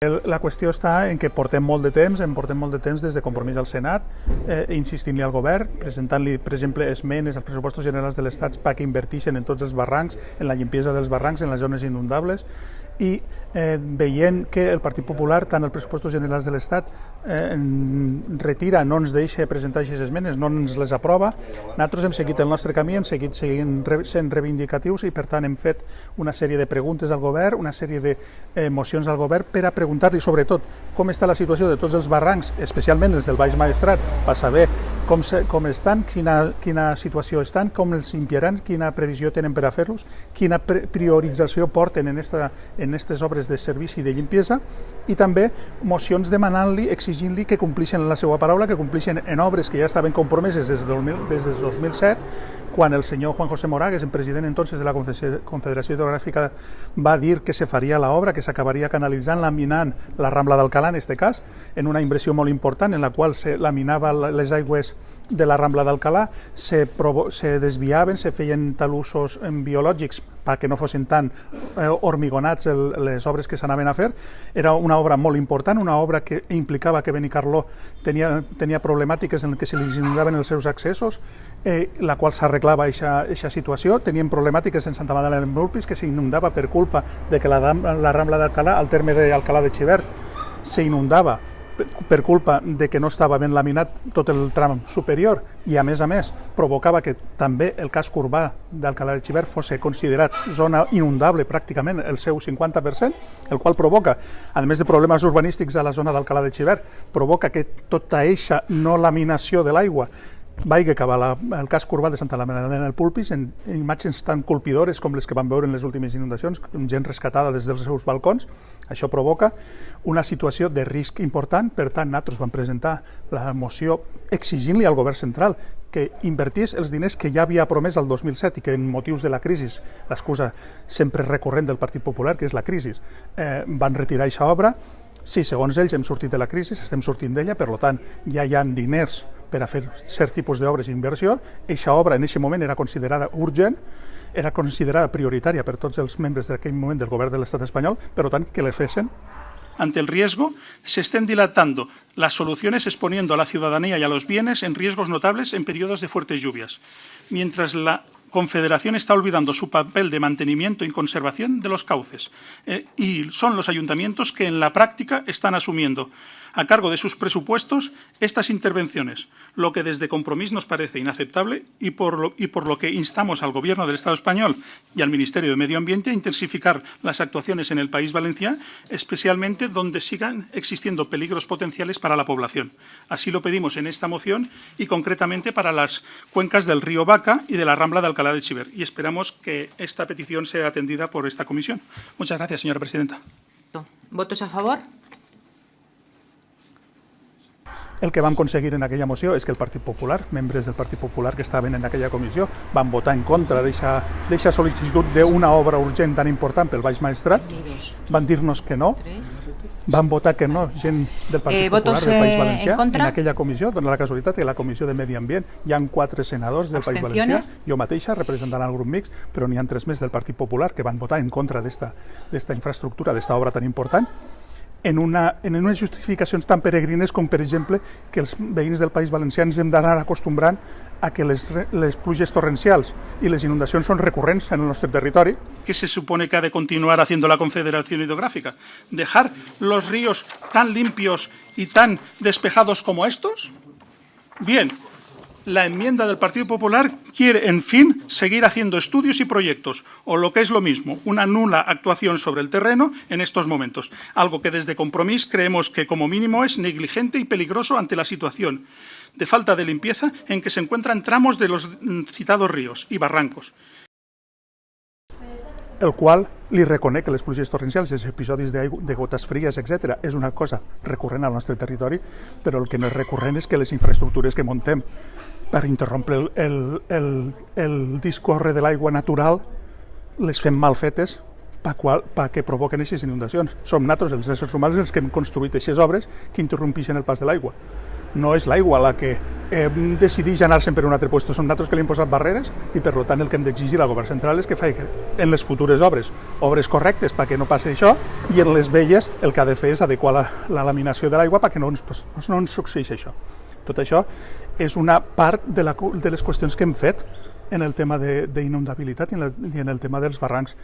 La qüestió està en que portem molt de temps des de Compromís al Senat, insistint-li al govern, presentant-li, per exemple, esmenes als pressupostos generals de l'Estat perquè inverteixen en tots els barrancs, en la limpiesa dels barrancs, en les zones inundables, i veient que el Partit Popular, tant els pressupostos generals de l'Estat, retira, no ens deixa presentar aquestes esmenes, no ens les aprova. Nosaltres hem seguit el nostre camí, hem seguit sent reivindicatius i, per tant, hem fet una sèrie de preguntes al govern, una sèrie de mocions al govern per a preguntar-li sobretot com està la situació de tots els barrancs, especialment els del Baix Maestrat, per saber com estan, quina situació estan, com els limpiaran, quina previsió tenen per a fer-los, quina priorització porten en aquestes obres de servici de limpiesa, i també mocions demanant-li, exigint-li que complixen la seva paraula, que complixen en obres que ja estaven compromeses des de 2007, quan el senyor Juan José Moragues, el president entonces de la Confederació Hidrogràfica, va dir que se faria l'obra, que s'acabaria canalitzant, laminant la Rambla d'Alcalá, en aquest cas, en una inversió molt important en la qual se laminava les aigües de la Rambla d'Alcalá, se desviaven, se feien talussos biològics perquè no fossin tan hormigonats les obres que s'anaven a fer. Era una obra molt important, una obra que implicava que Benicarló tenia problemàtiques en què se li inundaven els seus accessos, la qual s'arreglava aquesta situació. Tenien problemàtiques en Santa Magdalena del Polpís, que s'inundava per culpa de que la Rambla d'Alcalá, al terme d'Alcalá de Xivert, s'inundava per culpa de que no estava ben laminat tot el tram superior, i a més provocava que també el casc urbà d'Alcalá de Xivert fos considerat zona inundable pràcticament el seu 50%, el qual provoca, a més de problemes urbanístics a la zona d'Alcalá de Xivert, provoca que tota eixa no laminació de l'aigua vagi cap al casc urbà de Santa Magdalena del Polpís en imatges tan colpidores com les que vam veure en les últimes inundacions, amb gent rescatada des dels seus balcons. Això provoca una situació de risc important. Per tant, nosaltres vam presentar la moció exigint-li al govern central que invertís els diners que ja havia promès el 2007 i que en motius de la crisi, l'excusa sempre recurrent del Partit Popular, que és la crisi, van retirar aquesta obra. Sí, segons ells hem sortit de la crisi, estem sortint d'ella, per tant ja hi ha diners per a fer cert tipus d'obres d'inversió. Aquesta obra en aquest moment era considerada urgent, era considerada prioritària per tots els membres d'aquell moment del govern de l'Estat espanyol, per tant que le fessin. Ante el riesgo, se estén dilatando las soluciones exponiendo a la ciudadanía y a los bienes en riesgos notables en periodos de fuertes lluvias, mientras la Confederación está olvidando su papel de mantenimiento y conservación de los cauces, y son los ayuntamientos que en la práctica están asumiendo a cargo de sus presupuestos estas intervenciones, lo que desde Compromís nos parece inaceptable y por lo que instamos al Gobierno del Estado español y al Ministerio de Medio Ambiente a intensificar las actuaciones en el País Valencià, especialmente donde sigan existiendo peligros potenciales para la población. Así lo pedimos en esta moción y concretamente para las cuencas del río Vaca y de la Rambla de Alcalá de Xivert, y esperamos que esta petición sea atendida por esta comisión. Muchas gracias, señora presidenta. ¿Votos a favor? El que vam aconseguir en aquella moció és que el Partit Popular, membres del Partit Popular que estaven en aquella comissió, van votar en contra d'aquesta sol·licitud d'una obra urgent tan important pel Baix Maestrat, van dir-nos que no, van votar que no, gent del Partit Popular del País Valencià, en aquella comissió. Dona la casualitat que a la comissió de Medi Ambient hi ha 4 senadors del País Valencià, jo mateixa representant el grup mixt, però n'hi ha 3 més del Partit Popular que van votar en contra d'esta infraestructura, d'esta obra tan important, en unes justificacions tan peregrines com, per exemple, que els veïns del País Valencià ens hem d'anar acostumbrant a que les pluges torrencials i les inundacions són recurrents en el nostre territori. ¿Qué se supone que ha de continuar haciendo la Confederación Hidrográfica? ¿Dejar los ríos tan limpios y tan despejados como estos? Bien. La enmienda del Partido Popular quiere, en fin, seguir haciendo estudios y proyectos, o lo que es lo mismo, una nula actuación sobre el terreno en estos momentos, algo que desde Compromís creemos que como mínimo es negligente y peligroso ante la situación de falta de limpieza en que se encuentran tramos de los citados ríos y barrancos. El qual li reconeix que les pluges torrencials i els episodis de gotes fries, etc., és una cosa recurrent al nostre territori, però el que no és recurrent és que les infraestructures que muntem per interrompre el discorre de l'aigua natural les fem mal fetes perquè provoquen aquestes inundacions. Som nosaltres, els éssers humans, els que hem construït aquestes obres que interrompeixen el pas de l'aigua. no és l'aigua la que decideix anar-se'n per un altre lloc, són nosaltres que li hem posat barreres i per tant el que hem d'exigir al govern central és que faci en les futures obres correctes perquè no passi això, i en les velles el que ha de fer és adequar la laminació de l'aigua perquè no ens succeeixi això. Tot això és una part de les qüestions que hem fet en el tema d'inundabilitat i en el tema dels barrancs.